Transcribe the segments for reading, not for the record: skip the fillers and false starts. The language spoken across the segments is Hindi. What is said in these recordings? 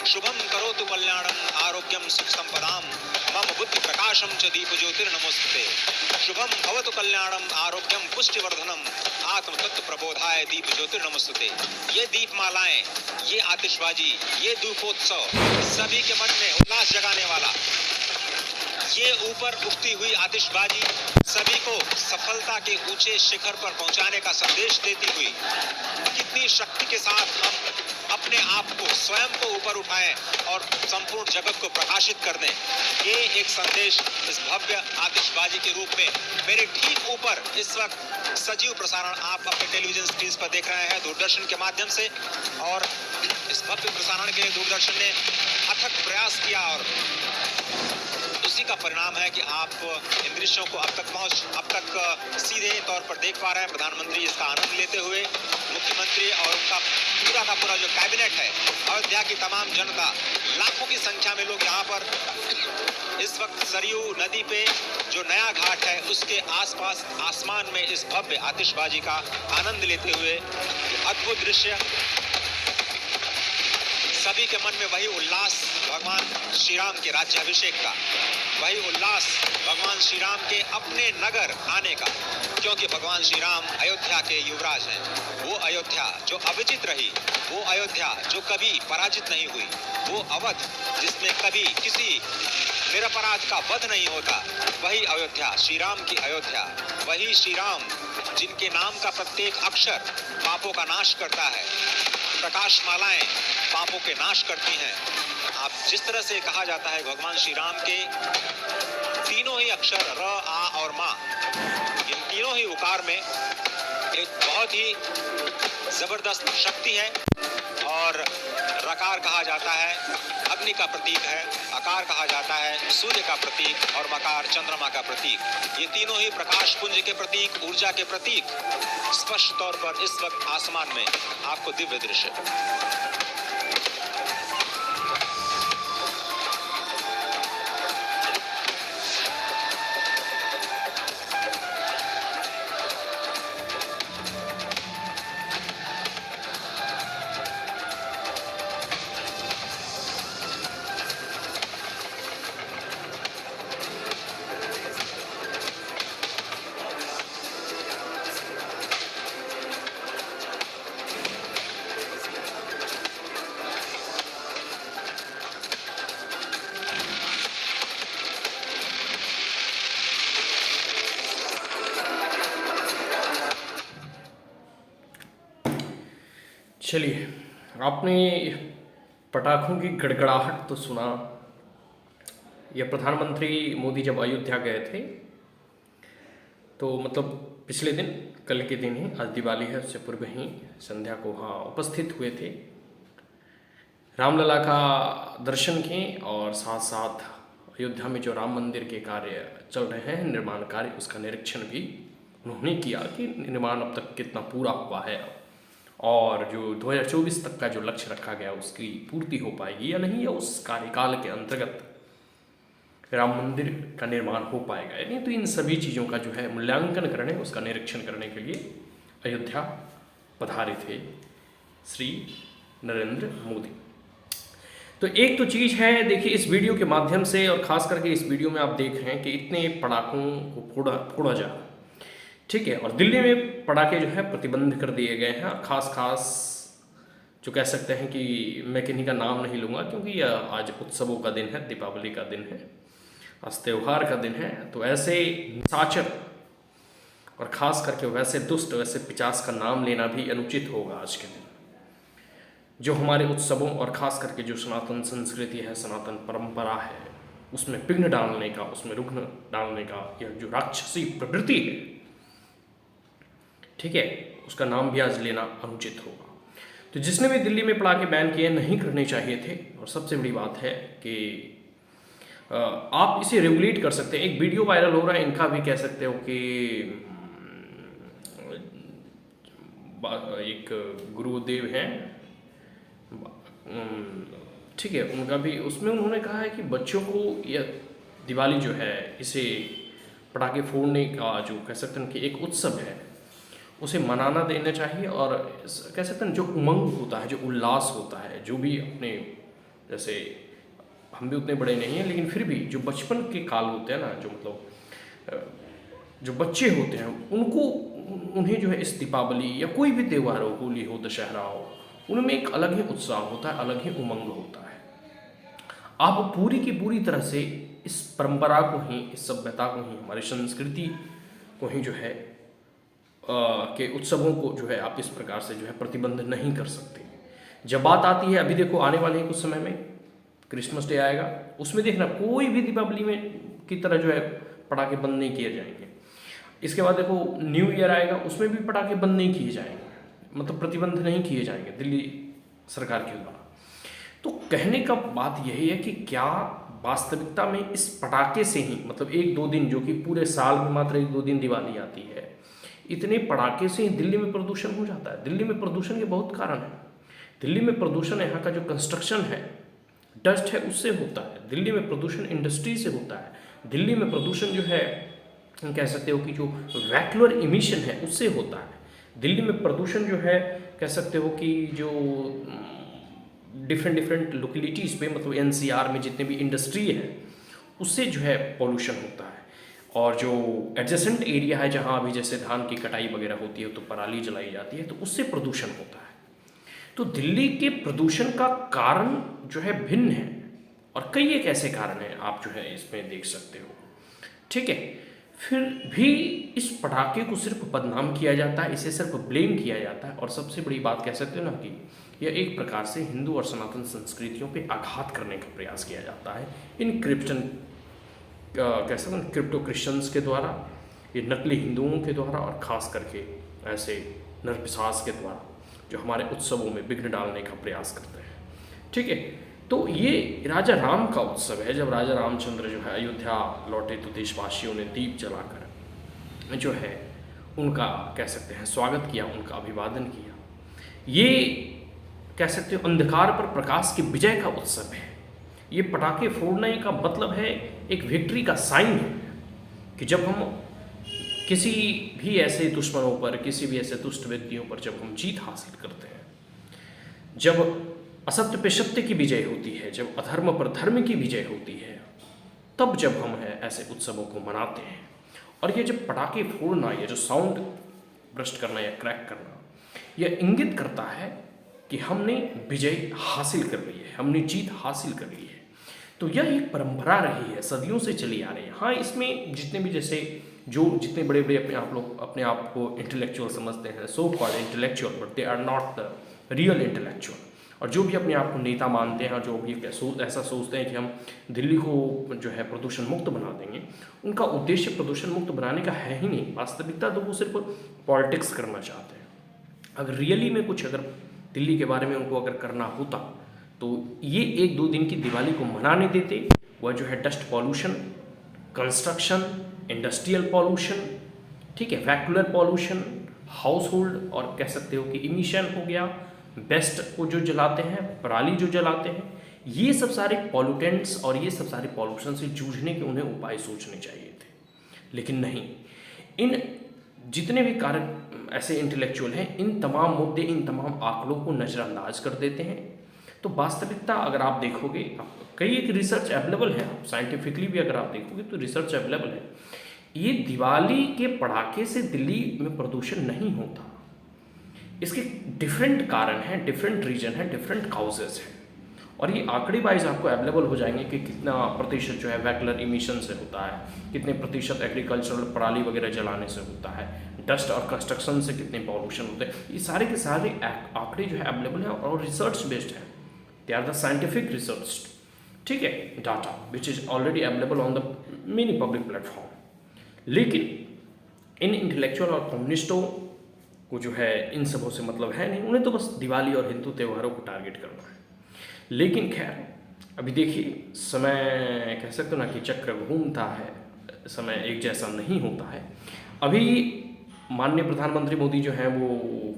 शुभम करोतु कल्याणम आरोग्यम सुख संपदाम मम बुद्धि प्रकाशम च दीप ज्योतिर्नमोस्तुते। शुभम भवतु कल्याणम आरोग्यम पुष्टिवर्धनम आत्म तत्व प्रबोधाय दीप ज्योतिर्नमोस्तुते। ये दीपमालाएं, ये आतिशबाजी, ये दीपोत्सव सभी के मन में उल्लास जगाने वाला, ये ऊपर उठती हुई आतिशबाजी सभी को सफलता के ऊंचे शिखर पर पहुंचाने का संदेश देती हुई कितनी शक्ति के साथ हम अपने आप को स्वयं को ऊपर उठाएं और संपूर्ण जगत को प्रकाशित कर दें, ये एक संदेश इस भव्य आतिशबाजी के रूप में मेरे ठीक ऊपर इस वक्त सजीव प्रसारण आप अपने टेलीविजन स्क्रीन पर देख रहे हैं दूरदर्शन के माध्यम से। और इस भव्य प्रसारण के लिए दूरदर्शन ने अथक प्रयास किया और उसी का परिणाम है कि आप इन दृश्यों को अब तक सीधे तौर पर देख पा रहे हैं। प्रधानमंत्री इसका आनंद लेते हुए, मुख्यमंत्री और उनका पूरा का पूरा जो कैबिनेट है, अयोध्या की तमाम जनता, लाखों की संख्या में लोग यहाँ पर इस वक्त सरयू नदी पे जो नया घाट है उसके आसपास आसमान में इस भव्य आतिशबाजी का आनंद लेते हुए अद्भुत दृश्य। सभी के मन में वही उल्लास भगवान श्री राम के राज्याभिषेक का, वही उल्लास भगवान श्री राम के अपने नगर आने का, क्योंकि भगवान श्री राम अयोध्या के युवराज हैं। वो अयोध्या जो अविजित रही, वो अयोध्या जो कभी पराजित नहीं हुई, वो अवध जिसमें कभी किसी निरपराध का वध नहीं होता, वही अयोध्या, श्री राम की अयोध्या, वही श्री राम जिनके नाम का प्रत्येक अक्षर पापों का नाश करता है। प्रकाश मालाएं पापों के नाश करती हैं। आप जिस तरह से कहा जाता है भगवान श्री राम के तीनों ही अक्षर र, आ और मा, इन तीनों ही उकार में एक बहुत ही जबरदस्त शक्ति है। और रकार कहा जाता है अग्नि का प्रतीक है, आकार कहा जाता है सूर्य का प्रतीक और मकार चंद्रमा का प्रतीक। ये तीनों ही प्रकाश पुंज के प्रतीक, ऊर्जा के प्रतीक स्पष्ट तौर पर इस वक्त आसमान में आपको दिव्य दृश्य। चलिए, आपने पटाखों की गड़गड़ाहट तो सुना। यह प्रधानमंत्री मोदी जब अयोध्या गए थे तो मतलब पिछले दिन, कल के दिन ही, आज दिवाली है, उससे पूर्व ही संध्या को वहाँ उपस्थित हुए थे। रामलला का दर्शन किए और साथ साथ अयोध्या में जो राम मंदिर के कार्य चल रहे हैं, निर्माण कार्य, उसका निरीक्षण भी उन्होंने किया कि निर्माण अब तक कितना पूरा हुआ है और जो 2024 तक का जो लक्ष्य रखा गया उसकी पूर्ति हो पाएगी या नहीं, या उस कार्यकाल के अंतर्गत राम मंदिर का निर्माण हो पाएगा या नहीं। तो इन सभी चीज़ों का जो है मूल्यांकन करने, उसका निरीक्षण करने के लिए अयोध्या पधारे थे श्री नरेंद्र मोदी। तो एक तो चीज़ है, देखिए इस वीडियो के माध्यम से, और ख़ास करके इस वीडियो में आप देख रहे हैं कि इतने पटाखों को फोड़ा जा रहा है, ठीक है। और दिल्ली में पटाखे जो है प्रतिबंध कर दिए गए हैं। खास जो कह सकते हैं कि मैं किन्हीं का नाम नहीं लूँगा क्योंकि यह आज उत्सवों का दिन है, दीपावली का दिन है, आज त्यौहार का दिन है। तो ऐसे निशाचर और ख़ास करके वैसे दुष्ट, वैसे पिशाच का नाम लेना भी अनुचित होगा आज के दिन। जो हमारे उत्सवों और ख़ास करके जो सनातन संस्कृति है, सनातन परंपरा है, उसमें विघ्न डालने का, उसमें रुग्ण डालने का यह जो राक्षसी प्रवृत्ति है, ठीक है, उसका नाम भी आज लेना अनुचित होगा। तो जिसने भी दिल्ली में पटाखे बैन किए, नहीं करने चाहिए थे। और सबसे बड़ी बात है कि आप इसे रेगुलेट कर सकते हैं। एक वीडियो वायरल हो रहा है, इनका भी कह सकते हो कि एक गुरुदेव हैं, ठीक है, उनका भी, उसमें उन्होंने कहा है कि बच्चों को यह दिवाली जो है, इसे पटाखे फोड़ने का जो कह सकते हैं कि एक उत्सव है, उसे मनाना देना चाहिए। और कह सकते हैं जो उमंग होता है, जो उल्लास होता है, जो भी अपने जैसे हम भी उतने बड़े नहीं हैं, लेकिन फिर भी जो बचपन के काल होते हैं ना, जो मतलब जो बच्चे होते हैं उनको, उन्हें जो है इस दीपावली या कोई भी त्यौहार हो, होली हो, दशहरा हो, उनमें एक अलग ही उत्साह होता है, अलग ही उमंग होता है। आप पूरी की पूरी तरह से इस परंपरा को ही, इस सभ्यता को ही, हमारी संस्कृति को ही जो है के उत्सवों को जो है आप इस प्रकार से जो है प्रतिबंध नहीं कर सकते। जब बात आती है, अभी देखो आने वाले हैं कुछ समय में क्रिसमस डे आएगा, उसमें देखना कोई भी दीपावली में की तरह जो है पटाखे बंद नहीं किए जाएंगे। इसके बाद देखो न्यू ईयर आएगा, उसमें भी पटाखे बंद नहीं किए जाएंगे, मतलब प्रतिबंध नहीं किए जाएंगे दिल्ली सरकार के द्वारा। तो कहने का बात यही है कि क्या वास्तविकता में इस पटाखे से ही, मतलब एक दो दिन, जो कि पूरे साल में मात्र एक दो दिन दिवाली आती है, इतने पटाखे से ही दिल्ली में प्रदूषण हो जाता है? दिल्ली में प्रदूषण के बहुत कारण हैं। दिल्ली में प्रदूषण यहाँ का जो कंस्ट्रक्शन है, डस्ट है, उससे होता है। दिल्ली में प्रदूषण इंडस्ट्री से होता है। दिल्ली में प्रदूषण जो है कह सकते हो कि जो वैक्यूलर इमिशन है उससे होता है। दिल्ली में प्रदूषण जो है कह सकते हो कि जो डिफरेंट लोकेलिटीज़ पे, मतलब एनसीआर में जितने भी इंडस्ट्री है उससे जो है पॉल्यूशन होता है। और जो एडजेसेंट एरिया है जहाँ अभी जैसे धान की कटाई वगैरह होती है तो पराली जलाई जाती है, तो उससे प्रदूषण होता है। तो दिल्ली के प्रदूषण का कारण जो है भिन्न है, और कई एक ऐसे कारण हैं आप जो है इसमें देख सकते हो। ठीक है, फिर भी इस पटाखे को सिर्फ बदनाम किया जाता है, इसे सिर्फ ब्लेम किया जाता है, और सबसे बड़ी बात कह सकते हो ना कि यह एक प्रकार से हिंदू और सनातन संस्कृतियों पे आघात करने का प्रयास किया जाता है इन कह सकते हैं क्रिप्टो क्रिश्चियंस के द्वारा, ये नकली हिंदुओं के द्वारा, और ख़ास करके ऐसे नरपिशाच के द्वारा जो हमारे उत्सवों में विघ्न डालने का प्रयास करते हैं। ठीक है, तो ये राजा राम का उत्सव है। जब राजा रामचंद्र जो है अयोध्या लौटे तो देशवासियों ने दीप जलाकर जो है उनका कह सकते हैं स्वागत किया, उनका अभिवादन किया। ये कह सकते हो अंधकार पर प्रकाश की विजय का उत्सव है। ये पटाखे फोड़ने का मतलब है एक विक्ट्री का साइन है कि जब हम किसी भी ऐसे दुश्मनों पर, किसी भी ऐसे दुष्ट व्यक्तियों पर जब हम जीत हासिल करते हैं, जब असत्य पे सत्य की विजय होती है, जब अधर्म पर धर्म की विजय होती है, तब जब हम ऐसे उत्सवों को मनाते हैं। और ये जब पटाखे फोड़ना, ये जो साउंड ब्रस्ट करना या क्रैक करना, यह इंगित करता है कि हमने विजय हासिल कर ली है, हमने जीत हासिल कर ली है। तो यह एक परंपरा रही है, सदियों से चली आ रही है। हाँ, इसमें जितने भी जैसे जो जितने बड़े बड़े अपने आप को इंटेलेक्चुअल समझते हैं, so called intellectual, but they are not the real intellectual, और जो भी अपने आप को नेता मानते हैं और जो भी ऐसा सोचते हैं कि हम दिल्ली को जो है प्रदूषण मुक्त बना देंगे, उनका उद्देश्य प्रदूषण मुक्त बनाने का है ही नहीं। वास्तविकता तो वो सिर्फ पॉलिटिक्स करना चाहते हैं। अगर रियली में कुछ अगर दिल्ली के बारे में उनको अगर करना होता तो ये एक दो दिन की दिवाली को मनाने देते। वह जो है dust pollution, construction, industrial pollution, ठीक है, वैक्यूलर पॉल्यूशन, हाउस होल्ड और कह सकते हो कि इमिशन हो गया, बेस्ट को जो जलाते हैं, पराली जो जलाते हैं, ये सब सारे पॉल्यूटेंट्स और ये सब सारे पॉल्यूशन से जूझने के उन्हें उपाय सोचने चाहिए थे। लेकिन नहीं, इन जितने भी कार्य ऐसे इंटेलेक्चुअल हैं, इन तमाम मुद्दे, इन तमाम आंकड़ों को नज़रअंदाज कर देते हैं। तो वास्तविकता अगर आप देखोगे, कई एक रिसर्च अवेलेबल है, साइंटिफिकली भी अगर आप देखोगे तो रिसर्च अवेलेबल है, ये दिवाली के पटाखे से दिल्ली में प्रदूषण नहीं होता। इसके डिफरेंट कारण हैं, डिफरेंट रीजन हैं, डिफरेंट काउजेज हैं, और ये आंकड़े वाइज आपको अवेलेबल हो जाएंगे कि कितना प्रतिशत जो है वैक्यूलर इमिशन से होता है, कितने प्रतिशत एग्रीकल्चरल पराली वगैरह जलाने से होता है, डस्ट और कंस्ट्रक्शन से कितने पॉल्यूशन होते हैं। ये सारे के सारे आंकड़े जो है अवेलेबल हैं और रिसर्च बेस्ड है। They are the scientific research, ठीक है, data which is already available on the many public platform. लेकिन इन इंटेलेक्चुअल और कम्युनिस्टों को जो है इन सबों से मतलब है नहीं, उन्हें तो बस दिवाली और हिंदू त्योहारों को टारगेट करना है। लेकिन खैर, अभी देखिए समय कह सकते हो ना कि चक्र घूमता है, समय एक जैसा नहीं होता है। अभी माननीय प्रधानमंत्री मोदी जो हैं वो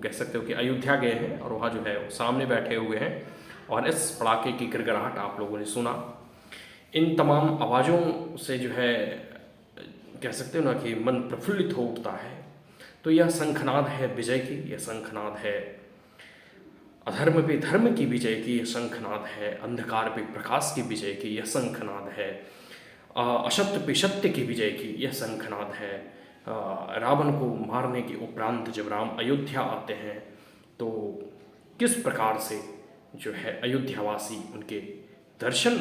कह सकते हो कि अयोध्या गए हैं और वहाँ जो है सामने बैठे हुए हैं, और इस पड़ाके की गिड़गिड़ाहट आप लोगों ने सुना। इन तमाम आवाज़ों से जो है कह सकते हो ना कि मन प्रफुल्लित हो उठता है। तो यह शंखनाद है विजय की, यह शंखनाद है अधर्म पे धर्म की विजय की यह शंखनाद है, अंधकार पे प्रकाश की विजय की यह शंखनाद है, असत्य पे सत्य की विजय की यह शंखनाद है। रावण को मारने के उपरांत जब राम अयोध्या आते हैं तो किस प्रकार से जो है अयोध्यावासी उनके दर्शन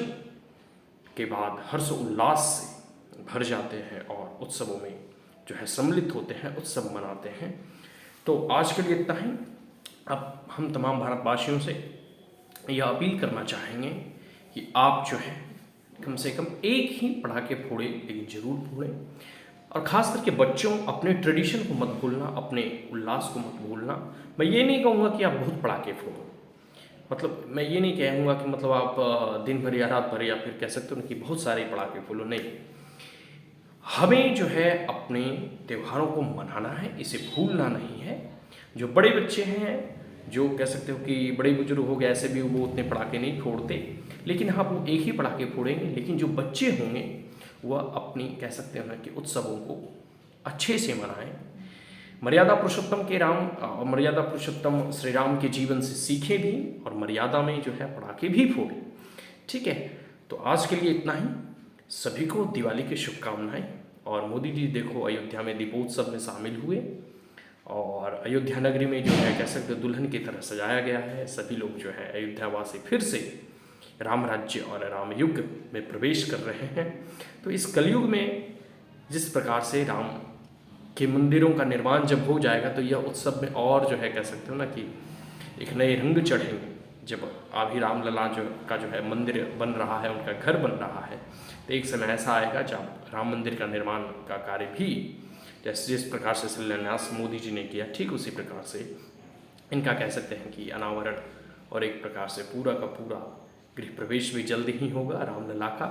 के बाद हर्ष उल्लास से भर जाते हैं और उत्सवों में जो है सम्मिलित होते हैं, उत्सव मनाते हैं। तो आज के लिए इतना ही। अब हम तमाम भारतवासियों से यह अपील करना चाहेंगे कि आप जो है कम से कम एक ही पटाखे फोड़े, लेकिन ज़रूर फोड़ें। और ख़ास करके बच्चों, अपने ट्रेडिशन को मत भूलना, अपने उल्लास को मत भूलना। मैं ये नहीं कहूँगा कि आप बहुत पटाखे फोड़ो, मतलब मैं ये नहीं कहूँगा कि मतलब आप दिन भर या रात भर या फिर कह सकते हो ना कि बहुत सारे पटाखे फोड़ो, नहीं। हमें जो है अपने त्योहारों को मनाना है, इसे भूलना नहीं है। जो बड़े बच्चे हैं, जो कह सकते हो कि बड़े बुजुर्ग हो गए, ऐसे भी वो उतने पटाखे नहीं फोड़ते, लेकिन हाँ वो एक ही पटाखे फोड़ेंगे। लेकिन जो बच्चे होंगे वह अपनी कह सकते हो ना कि उत्सवों को अच्छे से मनाएं। मर्यादा पुरुषोत्तम के मर्यादा पुरुषोत्तम श्री राम के जीवन से सीखें भी, और मर्यादा में जो है पटाखे भी फोड़ें। ठीक है, तो आज के लिए इतना ही। सभी को दिवाली की शुभकामनाएं। और मोदी जी देखो अयोध्या में दीपोत्सव में शामिल हुए, और अयोध्या नगरी में जो है कह सकते दुल्हन की तरह सजाया गया है। सभी लोग जो है अयोध्यावासी फिर से राम राज्य और राम युग में प्रवेश कर रहे हैं। तो इस कलयुग में जिस प्रकार से राम के मंदिरों का निर्माण जब हो जाएगा तो यह उत्सव में और जो है कह सकते हो ना कि एक नए रंग चढ़ेंगे। जब अभी रामलला का जो है मंदिर बन रहा है, उनका घर बन रहा है, तो एक समय ऐसा आएगा जब राम मंदिर का निर्माण का कार्य भी जैसे जिस प्रकार से शिलान्यास मोदी जी ने किया, ठीक उसी प्रकार से इनका कह सकते हैं कि अनावरण और एक प्रकार से पूरा का पूरा गृह प्रवेश भी जल्द ही होगा रामलला का।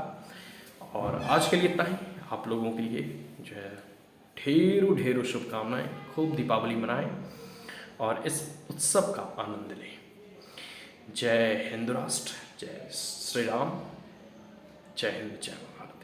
और आज के लिए इतना ही। आप लोगों के लिए जो है ढेरों ढेरों शुभकामनाएं। खूब दीपावली मनाएं और इस उत्सव का आनंद लें। जय हिंद राष्ट्र, जय श्री राम, जय हिंद, जय भारत।